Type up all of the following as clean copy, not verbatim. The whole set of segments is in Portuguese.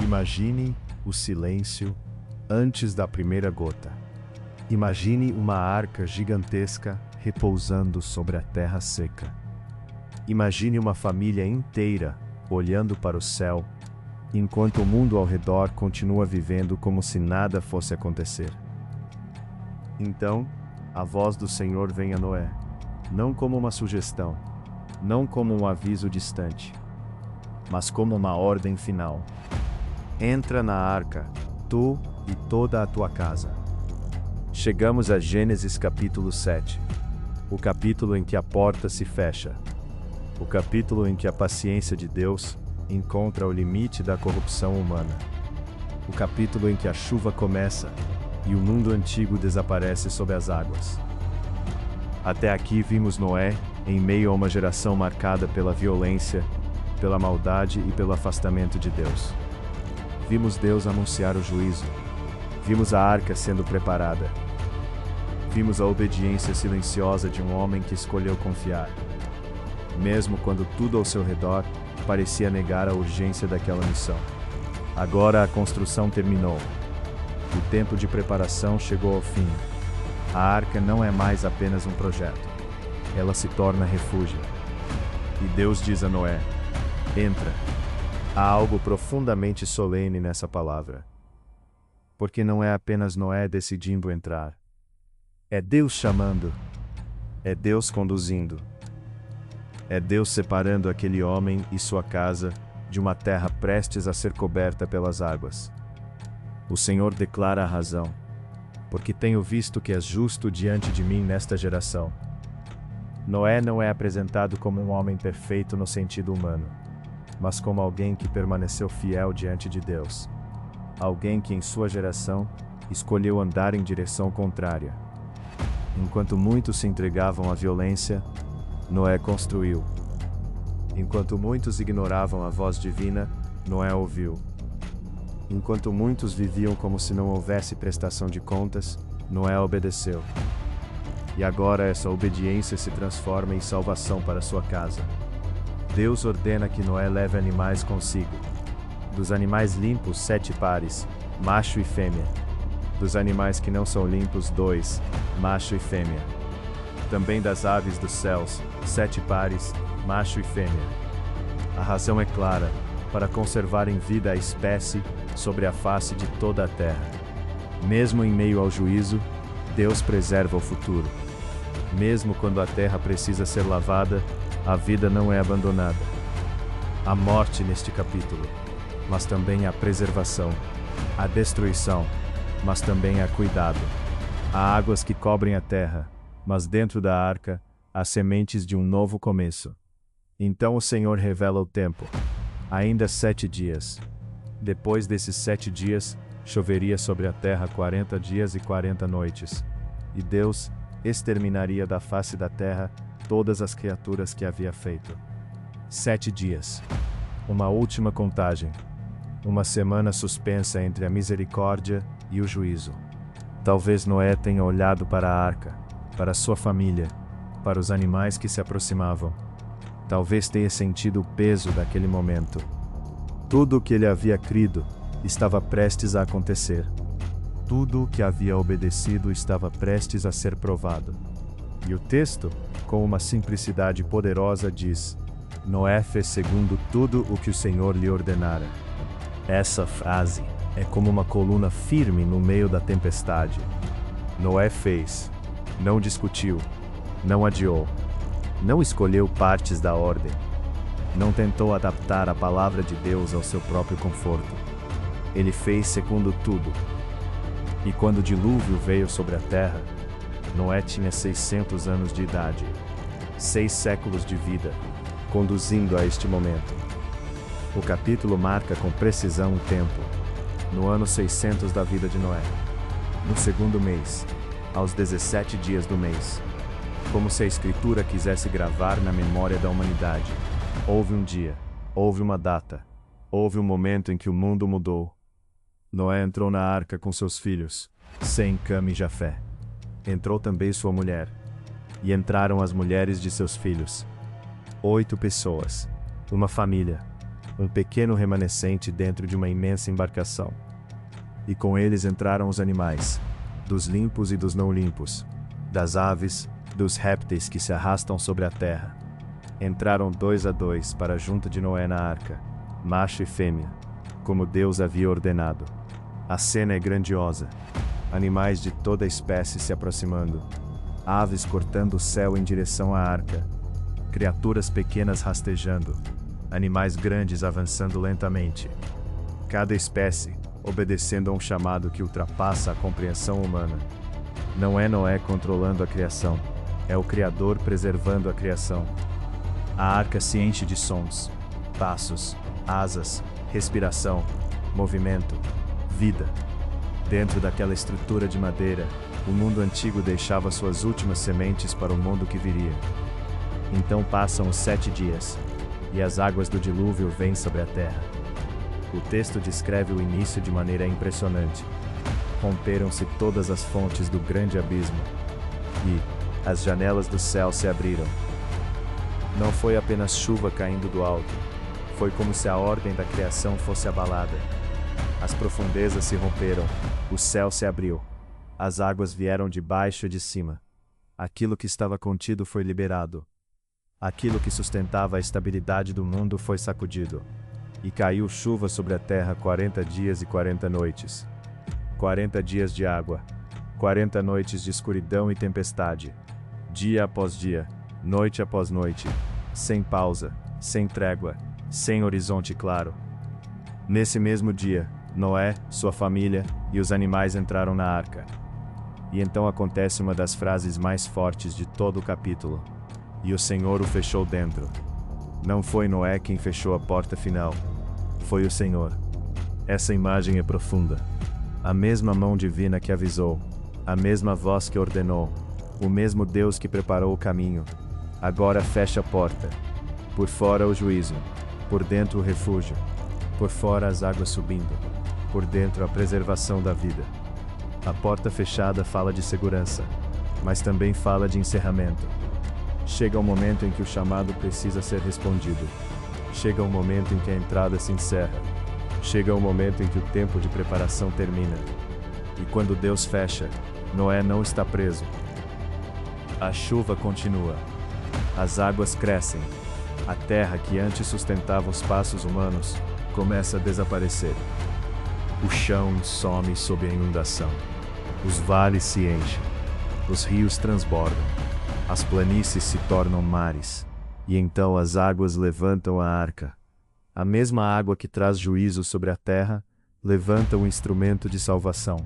Imagine o silêncio antes da primeira gota. Imagine uma arca gigantesca repousando sobre a terra seca. Imagine uma família inteira olhando para o céu, enquanto o mundo ao redor continua vivendo como se nada fosse acontecer. Então, a voz do Senhor vem a Noé, não como uma sugestão, não como um aviso distante, mas como uma ordem final. Entra na arca, tu e toda a tua casa. Chegamos a Gênesis capítulo 7, o capítulo em que a porta se fecha, o capítulo em que a paciência de Deus encontra o limite da corrupção humana, o capítulo em que a chuva começa e o mundo antigo desaparece sob as águas. Até aqui vimos Noé em meio a uma geração marcada pela violência, pela maldade e pelo afastamento de Deus. Vimos Deus anunciar o juízo. Vimos a arca sendo preparada. Vimos a obediência silenciosa de um homem que escolheu confiar, mesmo quando tudo ao seu redor parecia negar a urgência daquela missão. Agora a construção terminou. O tempo de preparação chegou ao fim. A arca não é mais apenas um projeto. Ela se torna refúgio. E Deus diz a Noé: entra. Há algo profundamente solene nessa palavra. Porque não é apenas Noé decidindo entrar. É Deus chamando. É Deus conduzindo. É Deus separando aquele homem e sua casa de uma terra prestes a ser coberta pelas águas. O Senhor declara a razão. Porque tenho visto que és justo diante de mim nesta geração. Noé não é apresentado como um homem perfeito no sentido humano, mas como alguém que permaneceu fiel diante de Deus. Alguém que em sua geração escolheu andar em direção contrária. Enquanto muitos se entregavam à violência, Noé construiu. Enquanto muitos ignoravam a voz divina, Noé ouviu. Enquanto muitos viviam como se não houvesse prestação de contas, Noé obedeceu. E agora essa obediência se transforma em salvação para sua casa. Deus ordena que Noé leve animais consigo. Dos animais limpos, 7 pares, macho e fêmea. Dos animais que não são limpos, 2, macho e fêmea. Também das aves dos céus, 7 pares, macho e fêmea. A razão é clara, para conservar em vida a espécie sobre a face de toda a terra. Mesmo em meio ao juízo, Deus preserva o futuro. Mesmo quando a terra precisa ser lavada, a vida não é abandonada. Há morte neste capítulo, mas também há preservação. Há destruição, mas também há cuidado. Há águas que cobrem a terra, mas dentro da arca há sementes de um novo começo. Então o Senhor revela o tempo. Ainda 7 dias. Depois desses 7 dias, choveria sobre a terra 40 dias e 40 noites. E Deus exterminaria da face da terra todas as criaturas que havia feito. 7 dias. Uma última contagem. Uma semana suspensa entre a misericórdia e o juízo. Talvez Noé tenha olhado para a arca, para sua família, para os animais que se aproximavam. Talvez tenha sentido o peso daquele momento. Tudo o que ele havia crido estava prestes a acontecer. Tudo o que havia obedecido estava prestes a ser provado. E o texto, com uma simplicidade poderosa, diz: Noé fez segundo tudo o que o Senhor lhe ordenara. Essa frase é como uma coluna firme no meio da tempestade. Noé fez, não discutiu, não adiou, não escolheu partes da ordem, não tentou adaptar a palavra de Deus ao seu próprio conforto. Ele fez segundo tudo. E quando o dilúvio veio sobre a terra, Noé tinha 600 anos de idade, 6 séculos de vida, conduzindo a este momento. O capítulo marca com precisão o tempo, no ano 600 da vida de Noé, no segundo mês, aos 17 dias do mês. Como se a Escritura quisesse gravar na memória da humanidade. Houve um dia, houve uma data, houve um momento em que o mundo mudou. Noé entrou na arca com seus filhos, Sem, Cam e Jafé. Entrou também sua mulher. E entraram as mulheres de seus filhos. 8 pessoas. Uma família. um pequeno remanescente dentro de uma imensa embarcação. E com eles entraram os animais, dos limpos e dos não limpos, das aves, dos répteis que se arrastam sobre a terra. Entraram 2 a 2 para junto de Noé na arca, macho e fêmea, como Deus havia ordenado. A cena é grandiosa. Animais de toda espécie se aproximando, aves cortando o céu em direção à arca, criaturas pequenas rastejando, animais grandes avançando lentamente. Cada espécie obedecendo a um chamado que ultrapassa a compreensão humana. Não é Noé controlando a criação, é o Criador preservando a criação. A arca se enche de sons, passos, asas, respiração, movimento, vida. Dentro daquela estrutura de madeira, o mundo antigo deixava suas últimas sementes para o mundo que viria. Então passam os 7 dias, e as águas do dilúvio vêm sobre a terra. O texto descreve o início de maneira impressionante. Romperam-se todas as fontes do grande abismo, e as janelas do céu se abriram. Não foi apenas chuva caindo do alto, foi como se a ordem da criação fosse abalada. As profundezas se romperam, o céu se abriu, as águas vieram de baixo e de cima. Aquilo que estava contido foi liberado. Aquilo que sustentava a estabilidade do mundo foi sacudido. E caiu chuva sobre a terra 40 dias e 40 noites. 40 dias de água, 40 noites de escuridão e tempestade. Dia após dia, noite após noite, sem pausa, sem trégua, sem horizonte claro. Nesse mesmo dia, Noé, sua família e os animais entraram na arca. E então acontece uma das frases mais fortes de todo o capítulo. E o Senhor o fechou dentro. Não foi Noé quem fechou a porta final. Foi o Senhor. Essa imagem é profunda. A mesma mão divina que avisou, a mesma voz que ordenou, o mesmo Deus que preparou o caminho, agora fecha a porta. Por fora o juízo, por dentro o refúgio, por fora as águas subindo, por dentro a preservação da vida. A porta fechada fala de segurança, mas também fala de encerramento. Chega um momento em que o chamado precisa ser respondido. Chega um momento em que a entrada se encerra. Chega um momento em que o tempo de preparação termina. E quando Deus fecha, Noé não está preso. A chuva continua. As águas crescem. A terra que antes sustentava os passos humanos começa a desaparecer. O chão some sob a inundação. Os vales se enchem. Os rios transbordam. As planícies se tornam mares. E então as águas levantam a arca. A mesma água que traz juízo sobre a terra, levanta o instrumento de salvação.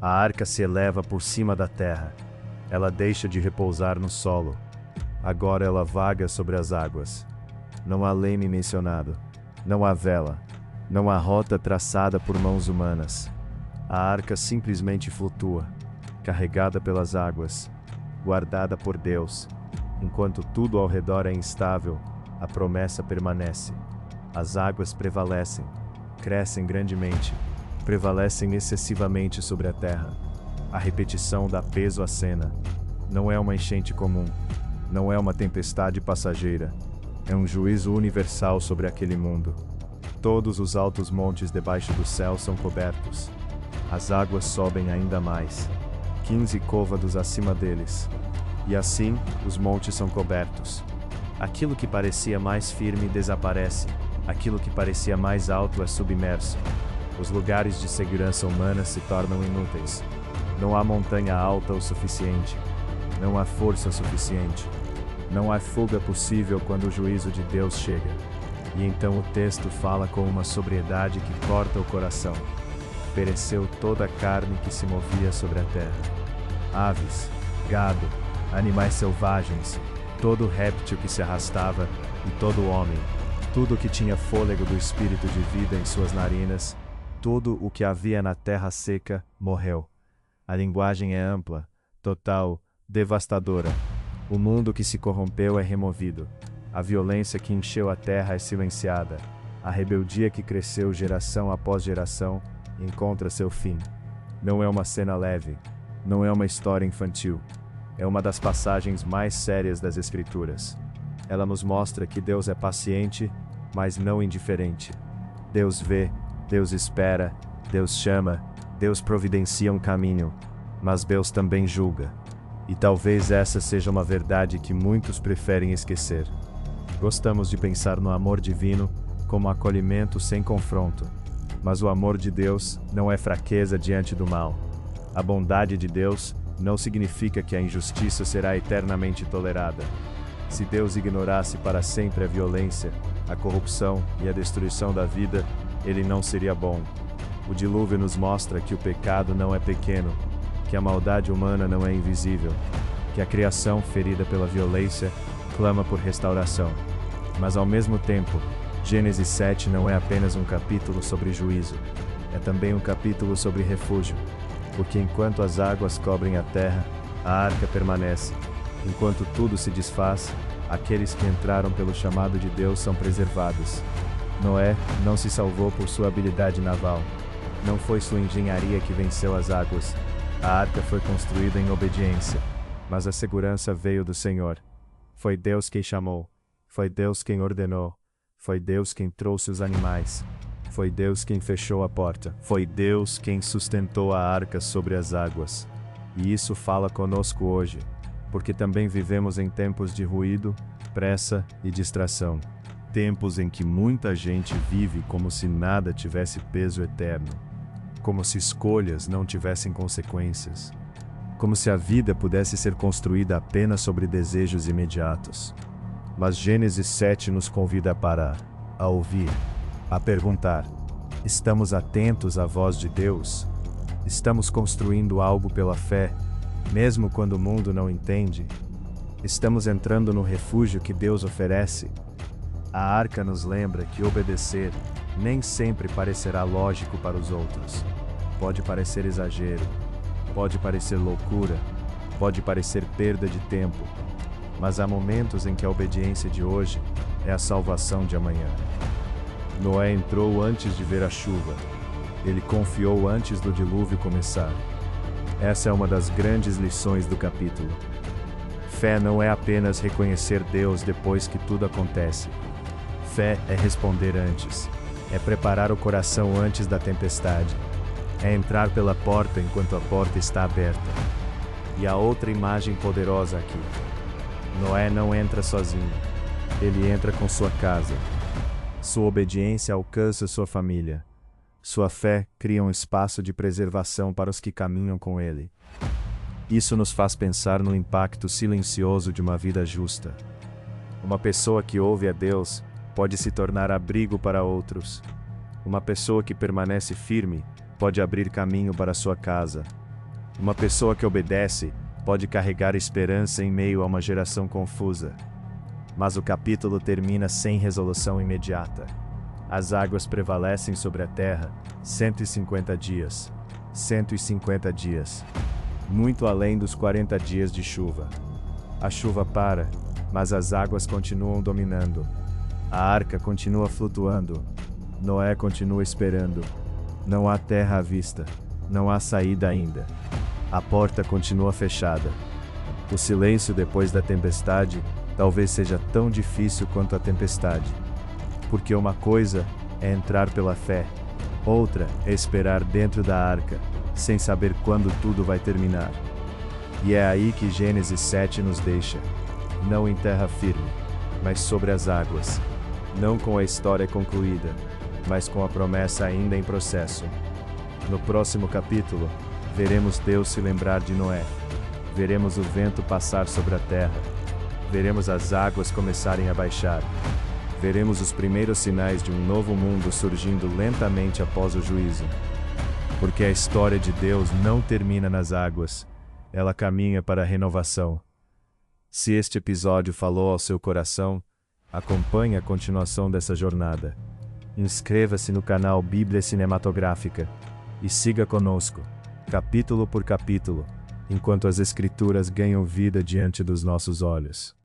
A arca se eleva por cima da terra. Ela deixa de repousar no solo. Agora ela vaga sobre as águas. Não há leme mencionado. Não há vela. Não há rota traçada por mãos humanas. A arca simplesmente flutua, carregada pelas águas, guardada por Deus. Enquanto tudo ao redor é instável, a promessa permanece. As águas prevalecem, crescem grandemente, prevalecem excessivamente sobre a terra. A repetição dá peso à cena. Não é uma enchente comum, não é uma tempestade passageira, é um juízo universal sobre aquele mundo. Todos os altos montes debaixo do céu são cobertos. As águas sobem ainda mais, 15 côvados acima deles. E assim, os montes são cobertos. Aquilo que parecia mais firme desaparece. Aquilo que parecia mais alto é submerso. Os lugares de segurança humana se tornam inúteis. Não há montanha alta o suficiente. Não há força suficiente. Não há fuga possível quando o juízo de Deus chega. E então o texto fala com uma sobriedade que corta o coração. Pereceu toda a carne que se movia sobre a terra. Aves, gado, animais selvagens, todo réptil que se arrastava e todo homem, tudo que tinha fôlego do espírito de vida em suas narinas, tudo o que havia na terra seca, morreu. A linguagem é ampla, total, devastadora. O mundo que se corrompeu é removido. A violência que encheu a terra é silenciada. A rebeldia que cresceu geração após geração encontra seu fim. Não é uma cena leve, não é uma história infantil. É uma das passagens mais sérias das Escrituras. Ela nos mostra que Deus é paciente mas não indiferente. Deus vê, Deus espera, Deus chama, Deus providencia um caminho, mas Deus também julga. E talvez essa seja uma verdade que muitos preferem esquecer. Gostamos de pensar no amor divino como acolhimento sem confronto, mas o amor de Deus não é fraqueza diante do mal. A bondade de Deus não significa que a injustiça será eternamente tolerada. Se Deus ignorasse para sempre a violência, a corrupção e a destruição da vida, ele não seria bom. O dilúvio nos mostra que o pecado não é pequeno, que a maldade humana não é invisível, que a criação ferida pela violência clama por restauração. Mas ao mesmo tempo, Gênesis 7 não é apenas um capítulo sobre juízo, é também um capítulo sobre refúgio, porque enquanto as águas cobrem a terra, a arca permanece. Enquanto tudo se desfaz, aqueles que entraram pelo chamado de Deus são preservados. Noé não se salvou por sua habilidade naval. Não foi sua engenharia que venceu as águas. A arca foi construída em obediência, mas a segurança veio do Senhor. Foi Deus quem chamou. Foi Deus quem ordenou. Foi Deus quem trouxe os animais. Foi Deus quem fechou a porta. Foi Deus quem sustentou a arca sobre as águas. E isso fala conosco hoje, porque também vivemos em tempos de ruído, pressa e distração. Tempos em que muita gente vive como se nada tivesse peso eterno. Como se escolhas não tivessem consequências. Como se a vida pudesse ser construída apenas sobre desejos imediatos. Mas Gênesis 7 nos convida a parar, a ouvir, a perguntar: estamos atentos à voz de Deus? Estamos construindo algo pela fé, mesmo quando o mundo não entende? Estamos entrando no refúgio que Deus oferece? A arca nos lembra que obedecer nem sempre parecerá lógico para os outros. Pode parecer exagero, pode parecer loucura, pode parecer perda de tempo, mas há momentos em que a obediência de hoje é a salvação de amanhã. Noé entrou antes de ver a chuva. Ele confiou antes do dilúvio começar. Essa é uma das grandes lições do capítulo. Fé não é apenas reconhecer Deus depois que tudo acontece. Fé é responder antes. É preparar o coração antes da tempestade. É entrar pela porta enquanto a porta está aberta. E há outra imagem poderosa aqui. Noé não entra sozinho. Ele entra com sua casa. Sua obediência alcança sua família. Sua fé cria um espaço de preservação para os que caminham com ele. Isso nos faz pensar no impacto silencioso de uma vida justa. Uma pessoa que ouve a Deus pode se tornar abrigo para outros. Uma pessoa que permanece firme pode abrir caminho para sua casa. Uma pessoa que obedece pode carregar esperança em meio a uma geração confusa. Mas o capítulo termina sem resolução imediata. As águas prevalecem sobre a terra 150 dias. 150 dias. Muito além dos 40 dias de chuva. A chuva para, mas as águas continuam dominando. A arca continua flutuando. Noé continua esperando. Não há terra à vista. Não há saída ainda. A porta continua fechada. O silêncio depois da tempestade talvez seja tão difícil quanto a tempestade. Porque uma coisa é entrar pela fé, outra é esperar dentro da arca, sem saber quando tudo vai terminar. E é aí que Gênesis 7 nos deixa, não em terra firme, mas sobre as águas. Não com a história concluída, mas com a promessa ainda em processo. No próximo capítulo, veremos Deus se lembrar de Noé. Veremos o vento passar sobre a terra. Veremos as águas começarem a baixar. Veremos os primeiros sinais de um novo mundo surgindo lentamente após o juízo. Porque a história de Deus não termina nas águas, ela caminha para a renovação. Se este episódio falou ao seu coração, acompanhe a continuação dessa jornada. Inscreva-se no canal Bíblia Cinematográfica e siga conosco, capítulo por capítulo, enquanto as Escrituras ganham vida diante dos nossos olhos.